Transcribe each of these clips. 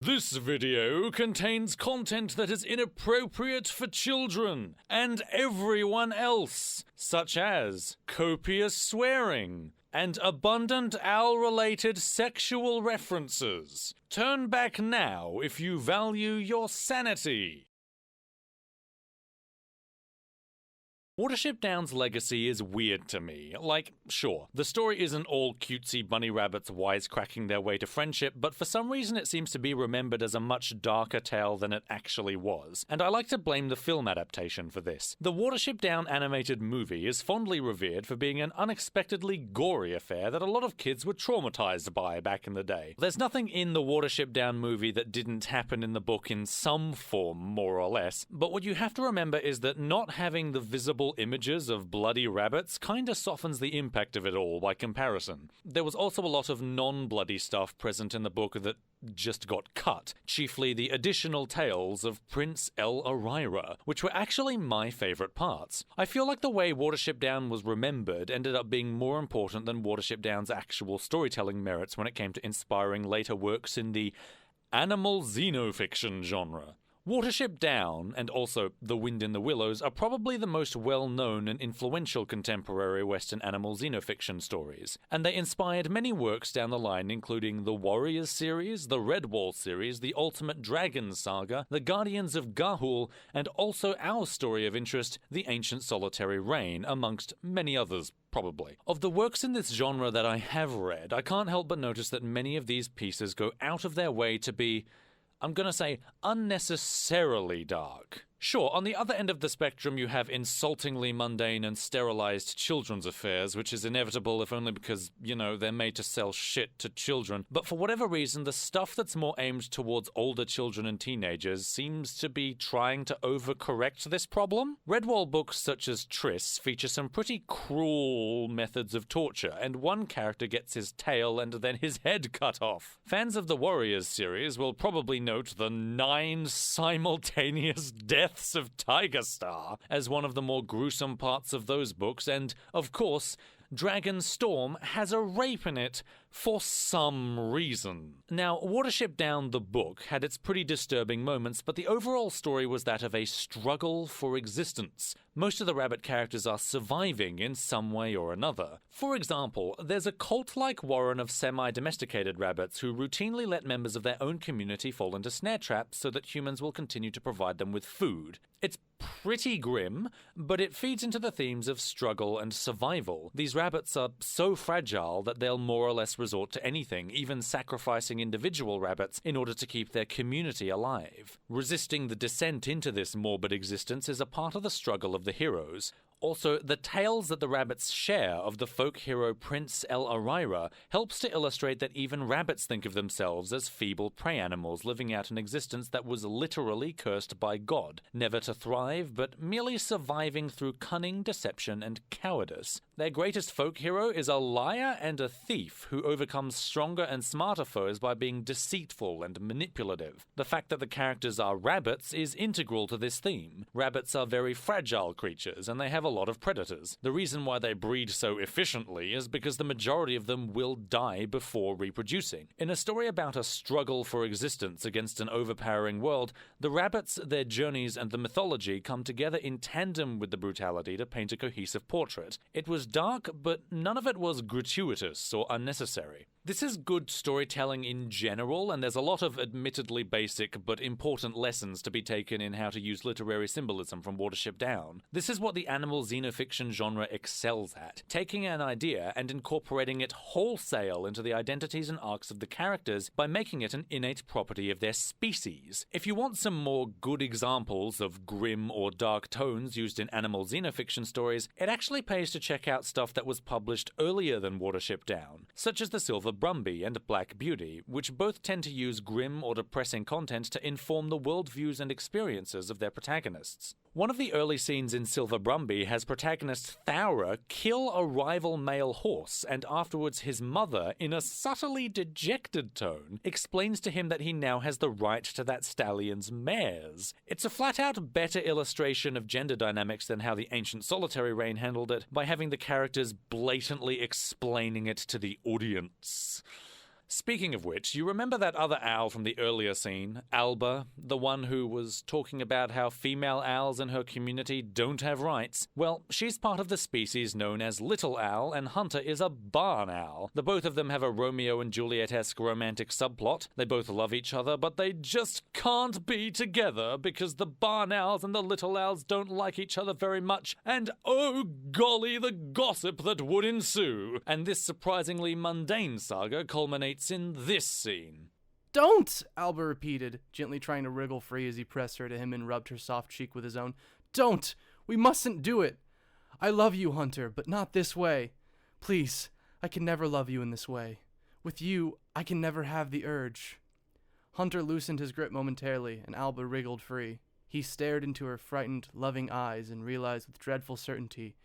This video contains content that is inappropriate for children and everyone else, such as copious swearing and abundant owl-related sexual references. Turn back now if you value your sanity. Watership Down's legacy is weird to me. Like, sure, the story isn't all cutesy bunny rabbits wisecracking their way to friendship, but for some reason it seems to be remembered as a much darker tale than it actually was. And I like to blame the film adaptation for this. The Watership Down animated movie is fondly revered for being an unexpectedly gory affair that a lot of kids were traumatized by back in the day. There's nothing in the Watership Down movie that didn't happen in the book in some form, more or less, but what you have to remember is that not having the visible images of bloody rabbits kinda softens the impact of it all by comparison. There was also a lot of non-bloody stuff present in the book that just got cut, chiefly the additional tales of Prince El Arira, which were actually my favourite parts. I feel like the way Watership Down was remembered ended up being more important than Watership Down's actual storytelling merits when it came to inspiring later works in the animal xenofiction genre. Watership Down, and also The Wind in the Willows, are probably the most well-known and influential contemporary Western animal xenofiction stories, and they inspired many works down the line including the Warriors series, the Redwall series, the Ultimate Dragon saga, the Guardians of Gahul, and also our story of interest, the Ancient Solitary Reign, amongst many others. Probably. Of the works in this genre that I have read, I can't help but notice that many of these pieces go out of their way to be, I'm gonna say, unnecessarily dark. Sure, on the other end of the spectrum you have insultingly mundane and sterilized children's affairs, which is inevitable if only because, they're made to sell shit to children. But for whatever reason, the stuff that's more aimed towards older children and teenagers seems to be trying to overcorrect this problem. Redwall books such as Triss feature some pretty cruel methods of torture, and one character gets his tail and then his head cut off. Fans of the Warriors series will probably note the 9 simultaneous deaths of Tiger Star as one of the more gruesome parts of those books, and, of course, Dragon Storm has a rape in it for some reason. Now, Watership Down the book had its pretty disturbing moments, but the overall story was that of a struggle for existence. Most of the rabbit characters are surviving in some way or another. For example, there's a cult-like warren of semi-domesticated rabbits who routinely let members of their own community fall into snare traps so that humans will continue to provide them with food. It's pretty grim, but it feeds into the themes of struggle and survival. These rabbits are so fragile that they'll more or less resort to anything, even sacrificing individual rabbits in order to keep their community alive. Resisting the descent into this morbid existence is a part of the struggle of the heroes. Also, the tales that the rabbits share of the folk hero Prince El Arira helps to illustrate that even rabbits think of themselves as feeble prey animals living out an existence that was literally cursed by God, never to thrive, but merely surviving through cunning, deception, and cowardice. Their greatest folk hero is a liar and a thief who overcomes stronger and smarter foes by being deceitful and manipulative. The fact that the characters are rabbits is integral to this theme. Rabbits are very fragile creatures, and they have a lot of predators. The reason why they breed so efficiently is because the majority of them will die before reproducing. In a story about a struggle for existence against an overpowering world, the rabbits, their journeys, and the mythology come together in tandem with the brutality to paint a cohesive portrait. It was dark, but none of it was gratuitous or unnecessary. This is good storytelling in general, and there's a lot of admittedly basic but important lessons to be taken in how to use literary symbolism from Watership Down. This is what the animal xenofiction genre excels at, taking an idea and incorporating it wholesale into the identities and arcs of the characters by making it an innate property of their species. If you want some more good examples of grim or dark tones used in animal xenofiction stories, it actually pays to check out stuff that was published earlier than Watership Down, such as the Silver Brumby and Black Beauty, which both tend to use grim or depressing content to inform the worldviews and experiences of their protagonists. One of the early scenes in Silver Brumby has protagonist Thaura kill a rival male horse, and afterwards his mother, in a subtly dejected tone, explains to him that he now has the right to that stallion's mares. It's a flat-out better illustration of gender dynamics than how the Ancient Solitary Reign handled it, by having the characters blatantly explaining it to the audience. Speaking of which, you remember that other owl from the earlier scene, Alba, the one who was talking about how female owls in her community don't have rights? Well, she's part of the species known as Little Owl, and Hunter is a barn owl. The both of them have a Romeo and Juliet-esque romantic subplot. They both love each other, but they just can't be together because the barn owls and the little owls don't like each other very much, and oh golly, the gossip that would ensue. And this surprisingly mundane saga culminates in this scene. Don't! Alba repeated, gently trying to wriggle free as he pressed her to him and rubbed her soft cheek with his own. Don't! We mustn't do it! I love you, Hunter, but not this way. Please, I can never love you in this way. With you, I can never have the urge. Hunter loosened his grip momentarily, and Alba wriggled free. He stared into her frightened, loving eyes and realized with dreadful certainty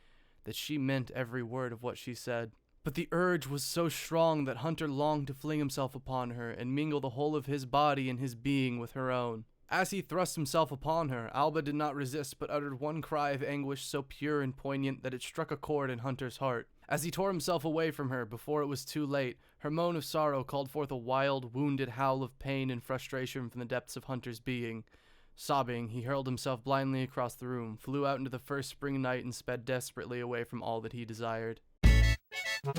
that she meant every word of what she said. But the urge was so strong that Hunter longed to fling himself upon her and mingle the whole of his body and his being with her own. As he thrust himself upon her, Alba did not resist but uttered one cry of anguish so pure and poignant that it struck a chord in Hunter's heart. As he tore himself away from her before it was too late, her moan of sorrow called forth a wild, wounded howl of pain and frustration from the depths of Hunter's being. Sobbing, he hurled himself blindly across the room, flew out into the first spring night, and sped desperately away from all that he desired. So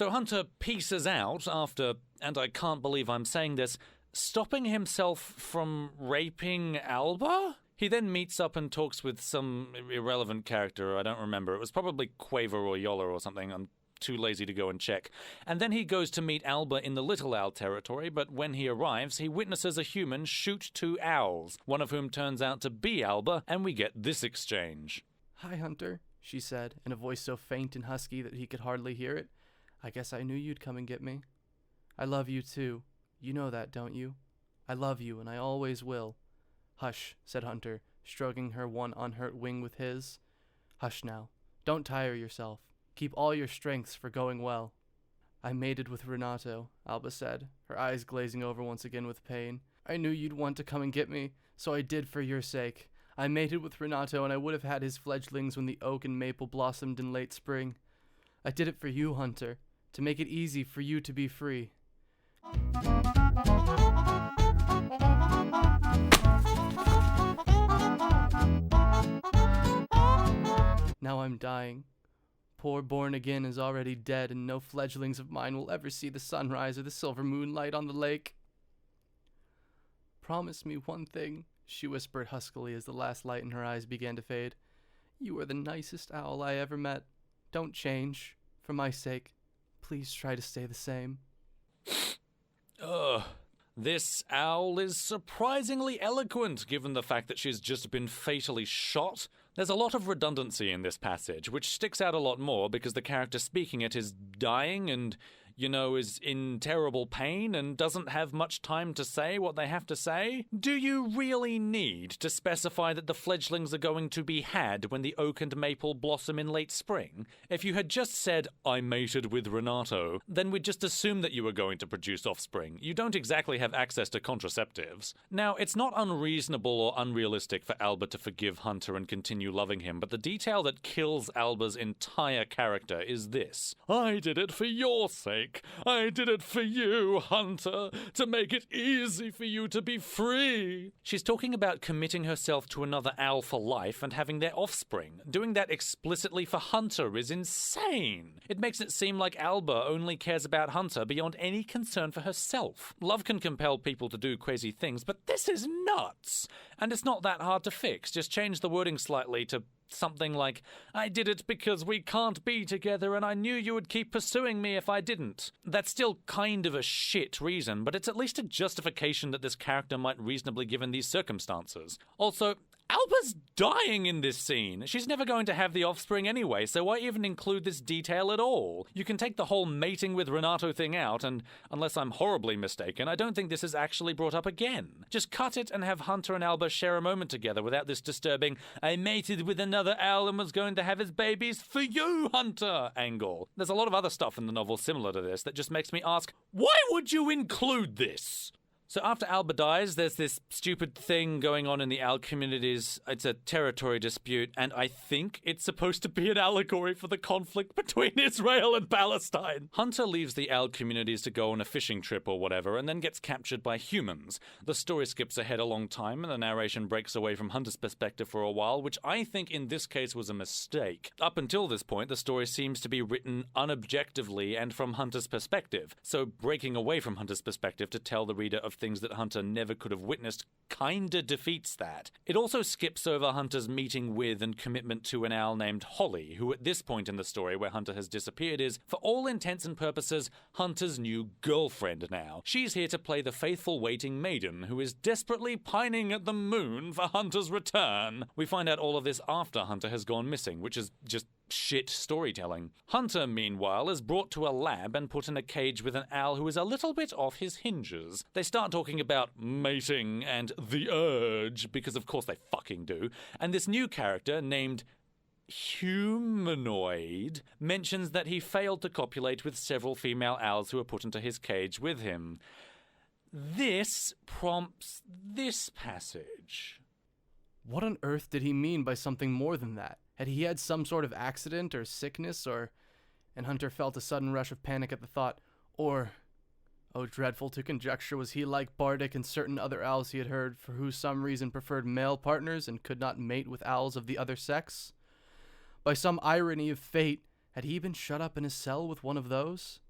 Hunter pieces out after, and I can't believe I'm saying this, stopping himself from raping Alba? He then meets up and talks with some irrelevant character, I don't remember. It was probably Quaver or Yola or something. I'm too lazy to go and check. And then he goes to meet Alba in the Little Owl territory, but when he arrives, he witnesses a human shoot two owls, one of whom turns out to be Alba, and we get this exchange. Hi, Hunter, she said, in a voice so faint and husky that he could hardly hear it. I guess I knew you'd come and get me. I love you, too. You know that, don't you? I love you, and I always will. Hush, said Hunter, stroking her one unhurt wing with his. Hush now. Don't tire yourself. Keep all your strengths for going well. I mated with Renato, Alba said, her eyes glazing over once again with pain. I knew you'd want to come and get me, so I did for your sake. I mated with Renato, and I would have had his fledglings when the oak and maple blossomed in late spring. I did it for you, Hunter, to make it easy for you to be free. Now I'm dying. Poor born again is already dead, and no fledglings of mine will ever see the sunrise or the silver moonlight on the lake. Promise me one thing, she whispered huskily as the last light in her eyes began to fade. You are the nicest owl I ever met. Don't change. For my sake, please try to stay the same. Ugh. This owl is surprisingly eloquent, given the fact that she's just been fatally shot. There's a lot of redundancy in this passage, which sticks out a lot more because the character speaking it is dying and, is in terrible pain and doesn't have much time to say what they have to say. Do you really need to specify that the fledglings are going to be had when the oak and maple blossom in late spring? If you had just said, I mated with Renato, then we'd just assume that you were going to produce offspring. You don't exactly have access to contraceptives. Now, it's not unreasonable or unrealistic for Alba to forgive Hunter and continue loving him, but the detail that kills Alba's entire character is this. I did it for your sake. I did it for you, Hunter, to make it easy for you to be free. She's talking about committing herself to another owl for life and having their offspring. Doing that explicitly for Hunter is insane. It makes it seem like Alba only cares about Hunter beyond any concern for herself. Love can compel people to do crazy things, but this is nuts. And it's not that hard to fix. Just change the wording slightly to something like, I did it because we can't be together and I knew you would keep pursuing me if I didn't. That's still kind of a shit reason, but it's at least a justification that this character might reasonably give in these circumstances. Also, Alba's dying in this scene. She's never going to have the offspring anyway, so why even include this detail at all? You can take the whole mating with Renato thing out, and unless I'm horribly mistaken, I don't think this is actually brought up again. Just cut it and have Hunter and Alba share a moment together without this disturbing, I mated with another owl and was going to have his babies for you, Hunter, angle. There's a lot of other stuff in the novel similar to this that just makes me ask, why would you include this? So after Alba dies, there's this stupid thing going on in the owl communities. It's a territory dispute, and I think it's supposed to be an allegory for the conflict between Israel and Palestine. Hunter leaves the owl communities to go on a fishing trip or whatever, and then gets captured by humans. The story skips ahead a long time, and the narration breaks away from Hunter's perspective for a while, which I think in this case was a mistake. Up until this point, the story seems to be written unobjectively and from Hunter's perspective, so breaking away from Hunter's perspective to tell the reader of things that Hunter never could have witnessed kinda defeats that. It also skips over Hunter's meeting with and commitment to an owl named Holly, who at this point in the story where Hunter has disappeared is, for all intents and purposes, Hunter's new girlfriend now. She's here to play the faithful waiting maiden who is desperately pining at the moon for Hunter's return. We find out all of this after Hunter has gone missing, which is just shit storytelling. Hunter, meanwhile, is brought to a lab and put in a cage with an owl who is a little bit off his hinges. They start talking about mating and the urge, because of course they fucking do, and this new character named Humanoid mentions that he failed to copulate with several female owls who were put into his cage with him. This prompts this passage. What on earth did he mean by something more than that? Had he had some sort of accident or sickness, or... And Hunter felt a sudden rush of panic at the thought. Or... Oh, dreadful to conjecture, was he like Bardic and certain other owls he had heard, for who some reason preferred male partners and could not mate with owls of the other sex? By some irony of fate, had he been shut up in a cell with one of those?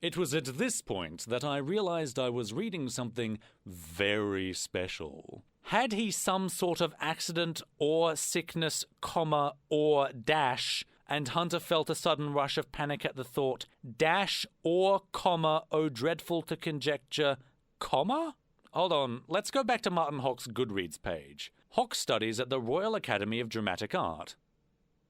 It was at this point that I realized I was reading something very special. Had he some sort of accident or sickness, comma, or dash, and Hunter felt a sudden rush of panic at the thought, dash or comma, oh dreadful to conjecture, comma? Hold on, let's go back to Martin Hock's Goodreads page. Hock studies at the Royal Academy of Dramatic Art.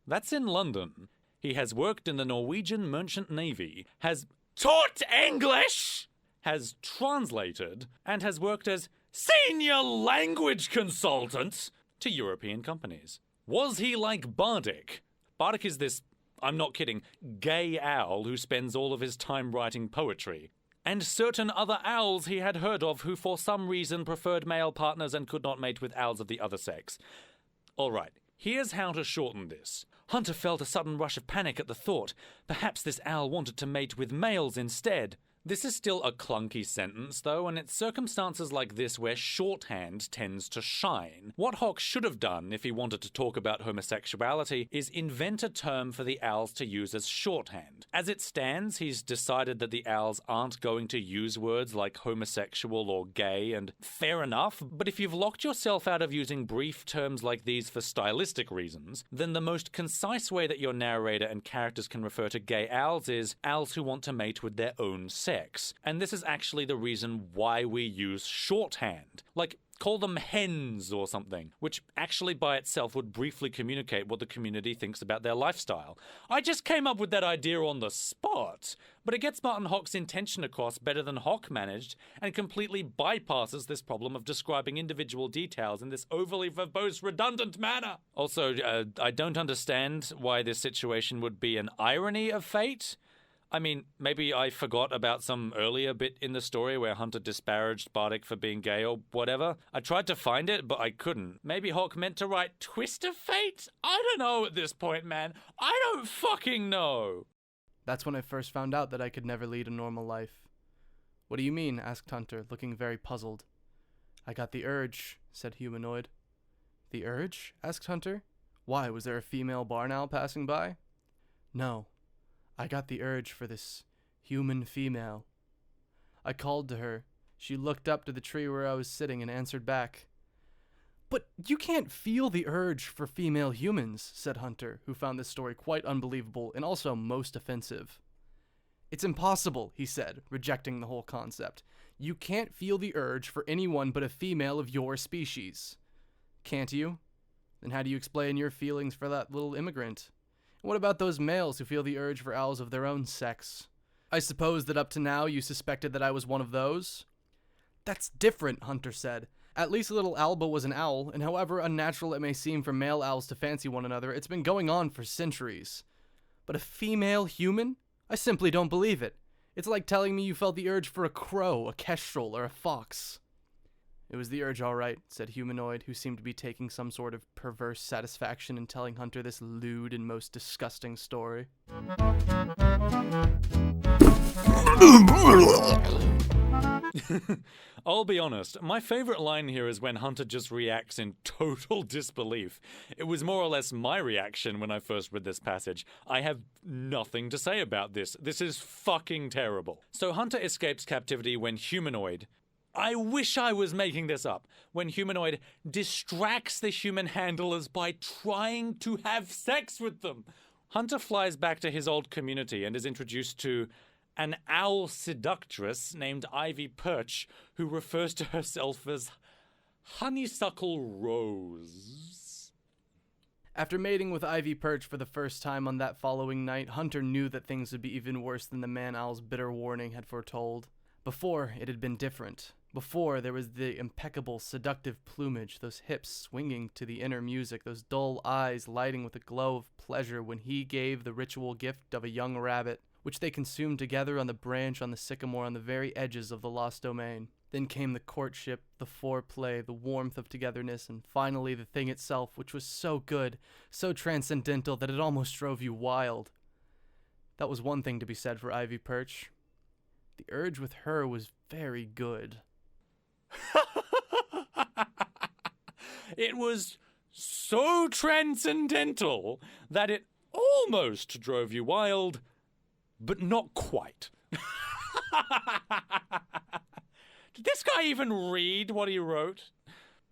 That's in London. He has worked in the Norwegian Merchant Navy, has taught English, has translated, and has worked as senior language consultant to European companies. Was he like Bardic? Bardic is this, I'm not kidding, gay owl who spends all of his time writing poetry. And certain other owls he had heard of who for some reason preferred male partners and could not mate with owls of the other sex. Alright, here's how to shorten this. Hunter felt a sudden rush of panic at the thought. Perhaps this owl wanted to mate with males instead. This is still a clunky sentence, though, and it's circumstances like this where shorthand tends to shine. What Hock should have done if he wanted to talk about homosexuality is invent a term for the owls to use as shorthand. As it stands, he's decided that the owls aren't going to use words like homosexual or gay, and fair enough, but if you've locked yourself out of using brief terms like these for stylistic reasons, then the most concise way that your narrator and characters can refer to gay owls is owls who want to mate with their own sex. And this is actually the reason why we use shorthand. Like, call them hens or something, which actually by itself would briefly communicate what the community thinks about their lifestyle. I just came up with that idea on the spot, but it gets Martin Hock's intention across better than Hock managed and completely bypasses this problem of describing individual details in this overly verbose, redundant manner. Also, I don't understand why this situation would be an irony of fate. I mean, maybe I forgot about some earlier bit in the story where Hunter disparaged Bardic for being gay or whatever. I tried to find it, but I couldn't. Maybe Hock meant to write Twist of Fate? I don't know at this point, man. I don't fucking know. That's when I first found out that I could never lead a normal life. What do you mean? Asked Hunter, looking very puzzled. I got the urge, said Humanoid. The urge? Asked Hunter. Why, was there a female barn owl passing by? No. I got the urge for this Human female. I called to her. She looked up to the tree where I was sitting and answered back. But you can't feel the urge for female humans, said Hunter, who found this story quite unbelievable and also most offensive. It's impossible, he said, rejecting the whole concept. You can't feel the urge for anyone but a female of your species. Can't you? Then how do you explain your feelings for that little immigrant? And what about those males who feel the urge for owls of their own sex? I suppose that up to now you suspected that I was one of those? That's different, Hunter said. At least little Alba was an owl, and however unnatural it may seem for male owls to fancy one another, it's been going on for centuries. But a female human? I simply don't believe it. It's like telling me you felt the urge for a crow, a kestrel, or a fox. It was the urge, all right, said Humanoid, who seemed to be taking some sort of perverse satisfaction in telling Hunter this lewd and most disgusting story. I'll be honest, my favorite line here is when Hunter just reacts in total disbelief. It was more or less my reaction when I first read this passage. I have nothing to say about this. This is fucking terrible. So Hunter escapes captivity when Humanoid, I wish I was making this up, when Humanoid distracts the human handlers by trying to have sex with them. Hunter flies back to his old community and is introduced to an owl seductress named Ivy Perch, who refers to herself as Honeysuckle Rose. After mating with Ivy Perch for the first time on that following night, Hunter knew that things would be even worse than the man owl's bitter warning had foretold. Before, it had been different. Before, there was the impeccable, seductive plumage, those hips swinging to the inner music, those dull eyes lighting with a glow of pleasure when he gave the ritual gift of a young rabbit, which they consumed together on the branch on the sycamore on the very edges of the lost domain. Then came the courtship, the foreplay, the warmth of togetherness, and finally the thing itself, which was so good, so transcendental that it almost drove you wild. That was one thing to be said for Ivy Perch. The urge with her was very good. It was so transcendental that it almost drove you wild, but not quite. Did this guy even read what he wrote?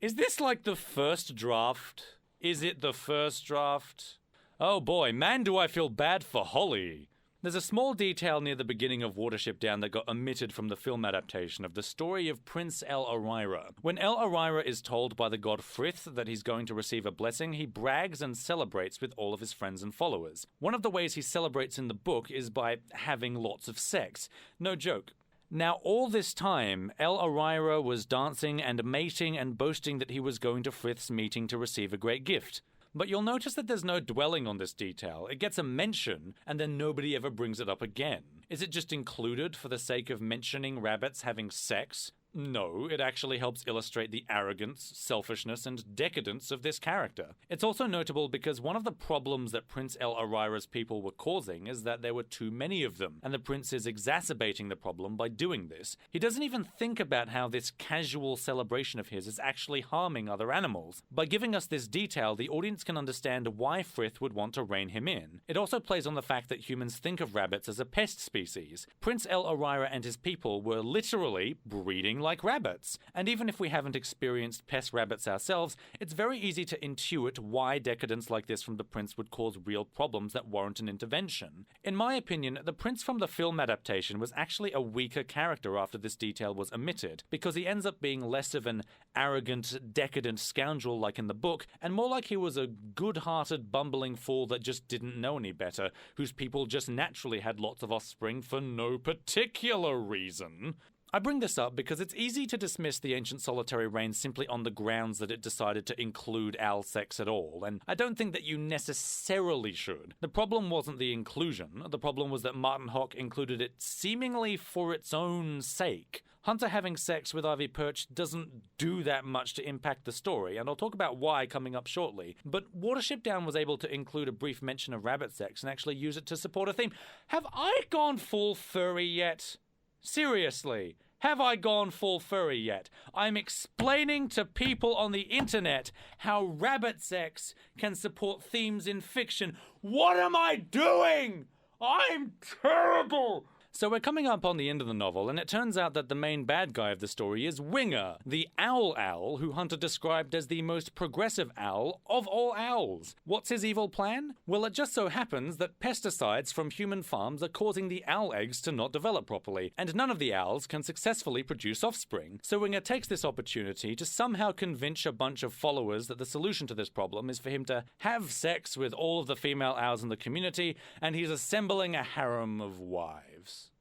Is this like the first draft? Is it the first draft? Oh boy, man, do I feel bad for Holly. There's a small detail near the beginning of Watership Down that got omitted from the film adaptation of the story of Prince El Arira. When El Arira is told by the god Frith that he's going to receive a blessing, he brags and celebrates with all of his friends and followers. One of the ways he celebrates in the book is by having lots of sex. No joke. Now, all this time, El Arira was dancing and mating and boasting that he was going to Frith's meeting to receive a great gift. But you'll notice that there's no dwelling on this detail. It gets a mention, and then nobody ever brings it up again. Is it just included for the sake of mentioning rabbits having sex? No, it actually helps illustrate the arrogance, selfishness, and decadence of this character. It's also notable because one of the problems that Prince El Arira's people were causing is that there were too many of them, and the prince is exacerbating the problem by doing this. He doesn't even think about how this casual celebration of his is actually harming other animals. By giving us this detail, the audience can understand why Frith would want to rein him in. It also plays on the fact that humans think of rabbits as a pest species. Prince El Arira and his people were literally breeding like rabbits. And even if we haven't experienced pest rabbits ourselves, it's very easy to intuit why decadence like this from the prince would cause real problems that warrant an intervention. In my opinion, the prince from the film adaptation was actually a weaker character after this detail was omitted, because he ends up being less of an arrogant, decadent scoundrel like in the book, and more like he was a good-hearted, bumbling fool that just didn't know any better, whose people just naturally had lots of offspring for no particular reason. I bring this up because it's easy to dismiss the ancient solitary reign simply on the grounds that it decided to include owl sex at all, and I don't think that you necessarily should. The problem wasn't the inclusion, the problem was that Martin Hock included it seemingly for its own sake. Hunter having sex with Ivy Perch doesn't do that much to impact the story, and I'll talk about why coming up shortly, but Watership Down was able to include a brief mention of rabbit sex and actually use it to support a theme. Have I gone full furry yet? Seriously, have I gone full furry yet? I'm explaining to people on the internet how rabbit sex can support themes in fiction. What am I doing? I'm terrible! So we're coming up on the end of the novel, and it turns out that the main bad guy of the story is Winger, the owl who Hunter described as the most progressive owl of all owls. What's his evil plan? Well, it just so happens that pesticides from human farms are causing the owl eggs to not develop properly, and none of the owls can successfully produce offspring. So Winger takes this opportunity to somehow convince a bunch of followers that the solution to this problem is for him to have sex with all of the female owls in the community, and he's assembling a harem of wives.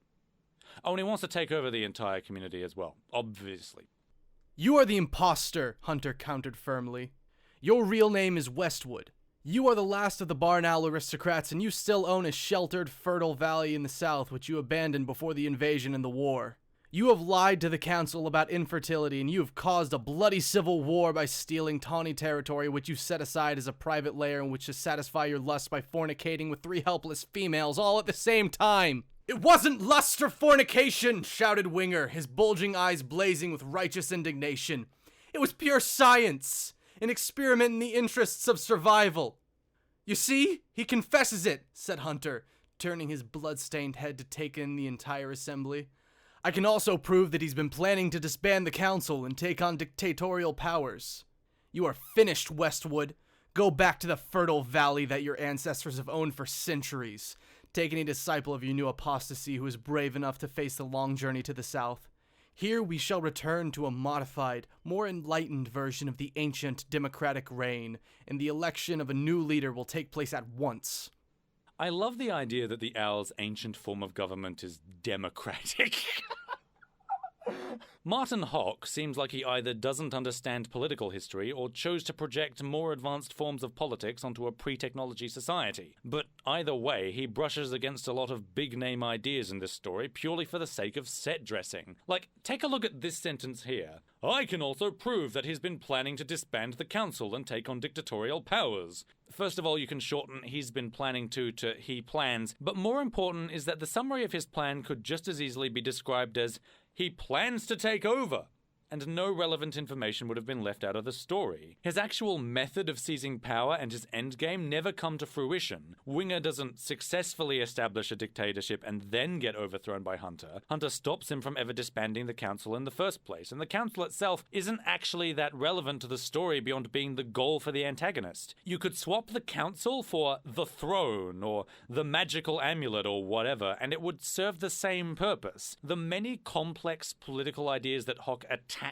Oh, and he wants to take over the entire community as well, obviously. You are the imposter, Hunter countered firmly. Your real name is Westwood. You are the last of the barn owl aristocrats, and you still own a sheltered, fertile valley in the south which you abandoned before the invasion and the war. You have lied to the council about infertility, and you have caused a bloody civil war by stealing tawny territory which you set aside as a private lair in which to satisfy your lust by fornicating with 3 helpless females all at the same time. It wasn't lust or fornication, shouted Winger, his bulging eyes blazing with righteous indignation. It was pure science, an experiment in the interests of survival. You see, he confesses it, said Hunter, turning his blood-stained head to take in the entire assembly. I can also prove that he's been planning to disband the council and take on dictatorial powers. You are finished, Westwood. Go back to the fertile valley that your ancestors have owned for centuries. Take any disciple of your new apostasy who is brave enough to face the long journey to the south. Here we shall return to a modified, more enlightened version of the ancient democratic reign, and the election of a new leader will take place at once. I love the idea that the owl's ancient form of government is democratic. Martin Hawk seems like he either doesn't understand political history or chose to project more advanced forms of politics onto a pre-technology society. But either way, he brushes against a lot of big-name ideas in this story purely for the sake of set dressing. Like, take a look at this sentence here. I can also prove that he's been planning to disband the council and take on dictatorial powers. First of all, you can shorten he's been planning to he plans, but more important is that the summary of his plan could just as easily be described as he plans to take over, and no relevant information would have been left out of the story. His actual method of seizing power and his endgame never come to fruition. Winger doesn't successfully establish a dictatorship and then get overthrown by Hunter. Hunter stops him from ever disbanding the council in the first place, and the council itself isn't actually that relevant to the story beyond being the goal for the antagonist. You could swap the council for the throne, or the magical amulet, or whatever, and it would serve the same purpose. The many complex political ideas that Hawk attaches,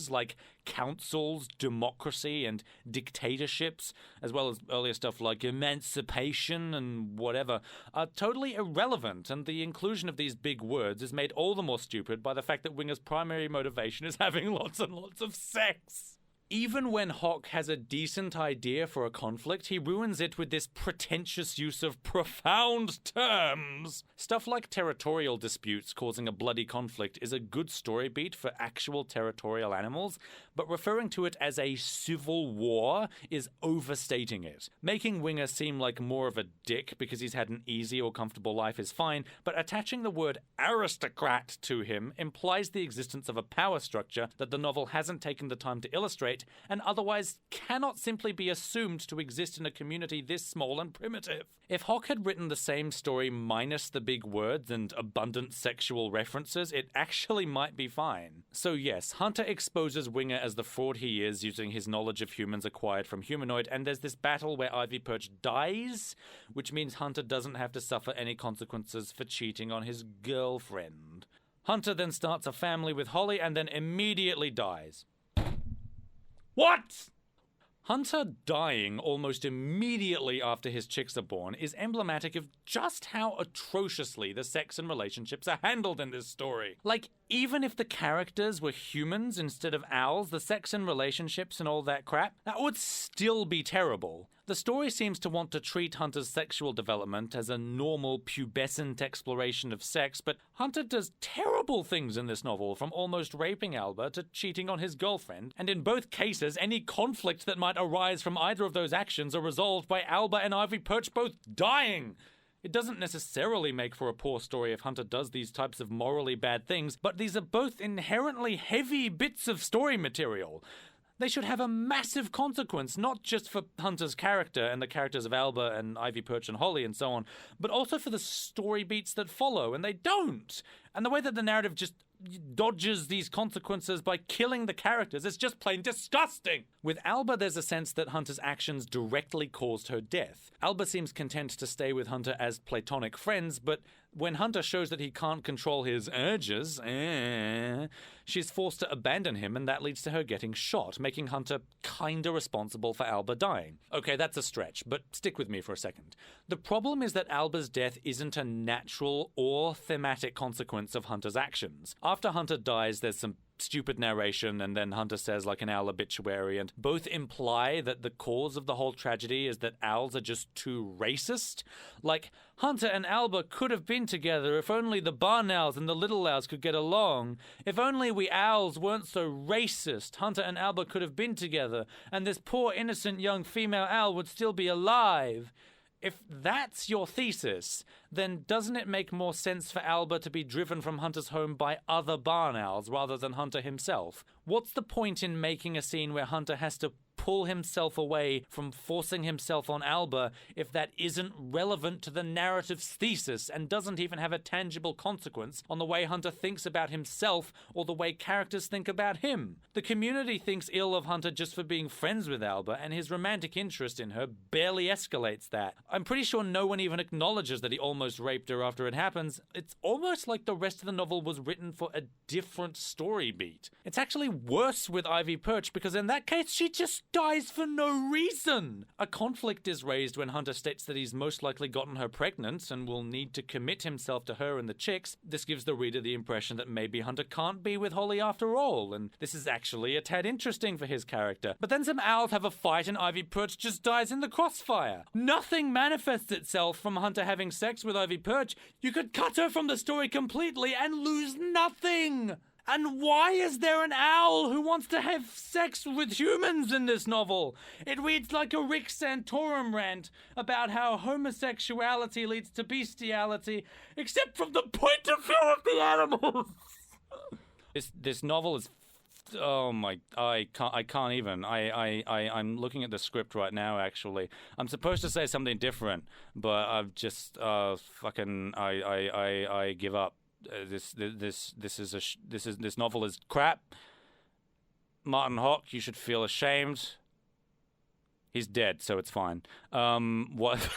like councils, democracy, and dictatorships, as well as earlier stuff like emancipation and whatever, are totally irrelevant, and the inclusion of these big words is made all the more stupid by the fact that Winger's primary motivation is having lots and lots of sex. Even when Hawk has a decent idea for a conflict, he ruins it with this pretentious use of profound terms. Stuff like territorial disputes causing a bloody conflict is a good story beat for actual territorial animals, but referring to it as a civil war is overstating it. Making Winger seem like more of a dick because he's had an easy or comfortable life is fine, but attaching the word aristocrat to him implies the existence of a power structure that the novel hasn't taken the time to illustrate and otherwise cannot simply be assumed to exist in a community this small and primitive. If Hawk had written the same story minus the big words and abundant sexual references, it actually might be fine. So yes, Hunter exposes Winger as the fraud he is using his knowledge of humans acquired from Humanoid, and there's this battle where Ivy Perch dies, which means Hunter doesn't have to suffer any consequences for cheating on his girlfriend. Hunter then starts a family with Holly and then immediately dies. What? Hunter dying almost immediately after his chicks are born is emblematic of just how atrociously the sex and relationships are handled in this story. Like, even if the characters were humans instead of owls, the sex and relationships and all that crap, that would still be terrible. The story seems to want to treat Hunter's sexual development as a normal pubescent exploration of sex, but Hunter does terrible things in this novel, from almost raping Alba to cheating on his girlfriend, and in both cases, any conflict that might arise from either of those actions are resolved by Alba and Ivy Perch both dying. It doesn't necessarily make for a poor story if Hunter does these types of morally bad things, but these are both inherently heavy bits of story material. They should have a massive consequence, not just for Hunter's character and the characters of Alba and Ivy Perch and Holly and so on, but also for the story beats that follow, and they don't. And the way that the narrative just dodges these consequences by killing the characters, it's just plain disgusting. With Alba, there's a sense that Hunter's actions directly caused her death. Alba seems content to stay with Hunter as platonic friends, but when Hunter shows that he can't control his urges, she's forced to abandon him, and that leads to her getting shot, making Hunter kinda responsible for Alba dying. Okay, that's a stretch, but stick with me for a second. The problem is that Alba's death isn't a natural or thematic consequence of Hunter's actions. After Hunter dies, there's some stupid narration, and then Hunter says like an owl obituary, and both imply that the cause of the whole tragedy is that owls are just too racist. Like, Hunter and Alba could have been together if only the barn owls and the little owls could get along. If only we owls weren't so racist, Hunter and Alba could have been together, and this poor innocent young female owl would still be alive. If that's your thesis, then doesn't it make more sense for Alba to be driven from Hunter's home by other barn owls rather than Hunter himself? What's the point in making a scene where Hunter has to pull himself away from forcing himself on Alba if that isn't relevant to the narrative's thesis and doesn't even have a tangible consequence on the way Hunter thinks about himself or the way characters think about him? The community thinks ill of Hunter just for being friends with Alba, and his romantic interest in her barely escalates that. I'm pretty sure no one even acknowledges that he almost raped her after it happens. It's almost like the rest of the novel was written for a different story beat. It's actually worse with Ivy Perch, because in that case she just dies for no reason. A conflict is raised when Hunter states that he's most likely gotten her pregnant and will need to commit himself to her and the chicks. This gives the reader the impression that maybe Hunter can't be with Holly after all, and this is actually a tad interesting for his character. But then some owls have a fight and Ivy Perch just dies in the crossfire. Nothing manifests itself from Hunter having sex with Ivy Perch. You could cut her from the story completely and lose nothing. And why is there an owl who wants to have sex with humans in this novel? It reads like a Rick Santorum rant about how homosexuality leads to bestiality, except from the point of view of the animals. This novel is, oh my, I can't even. I'm looking at the script right now. Actually, I'm supposed to say something different, but I've just I give up. This novel is crap. Martin Hawk, you should feel ashamed. He's dead, so it's fine. What?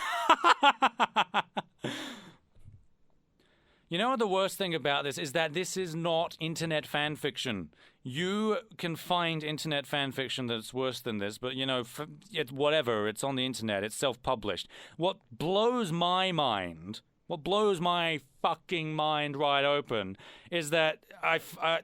You know what the worst thing about this is? That this is not internet fan fiction. You can find internet fan fiction that's worse than this, but you know, it's whatever. It's on the internet. It's self-published. What blows my fucking mind right open is that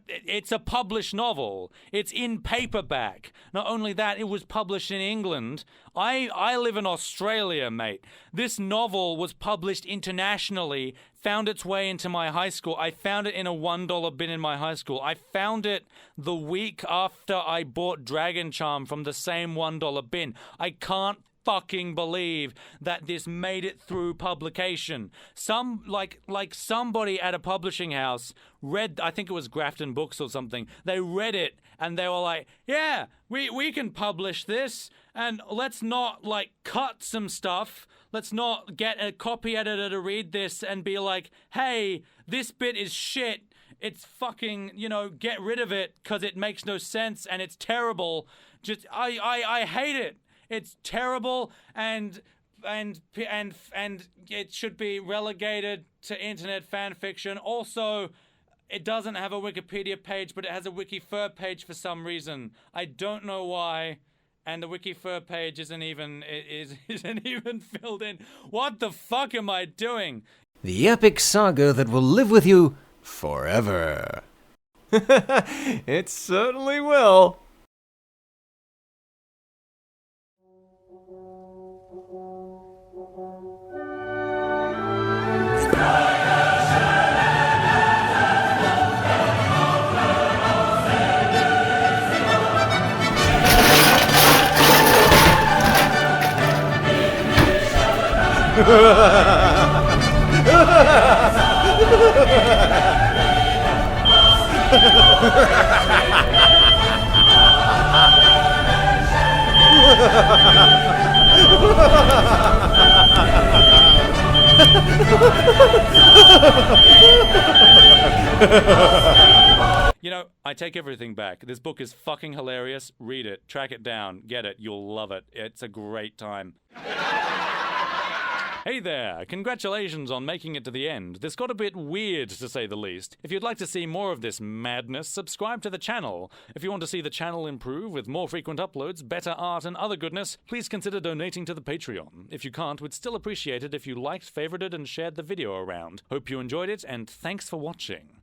it's a published novel. It's in paperback. Not only that, it was published in England. I live in Australia, mate. This novel was published internationally, found its way into my high school. I found it in a $1 bin in my high school. I found it the week after I bought Dragon Charm from the same $1 bin. I can't fucking believe that this made it through publication. Somebody at a publishing house read, I think it was Grafton Books or something, they read it and they were like, yeah, we can publish this, and let's not cut some stuff. Let's not get a copy editor to read this and be like, hey, this bit is shit. It's fucking, get rid of it because it makes no sense and it's terrible. Just, I hate it. It's terrible, and it should be relegated to internet fan fiction. Also, it doesn't have a Wikipedia page, but it has a WikiFur page for some reason. I don't know why, and the WikiFur page isn't even filled in. What the fuck am I doing? The epic saga that will live with you forever. It certainly will. You know, I take everything back. This book is fucking hilarious. Read it, track it down, get it, you'll love it. It's a great time. Hey there, congratulations on making it to the end. This got a bit weird, to say the least. If you'd like to see more of this madness, subscribe to the channel. If you want to see the channel improve with more frequent uploads, better art, and other goodness, please consider donating to the Patreon. If you can't, we'd still appreciate it if you liked, favorited, and shared the video around. Hope you enjoyed it, and thanks for watching.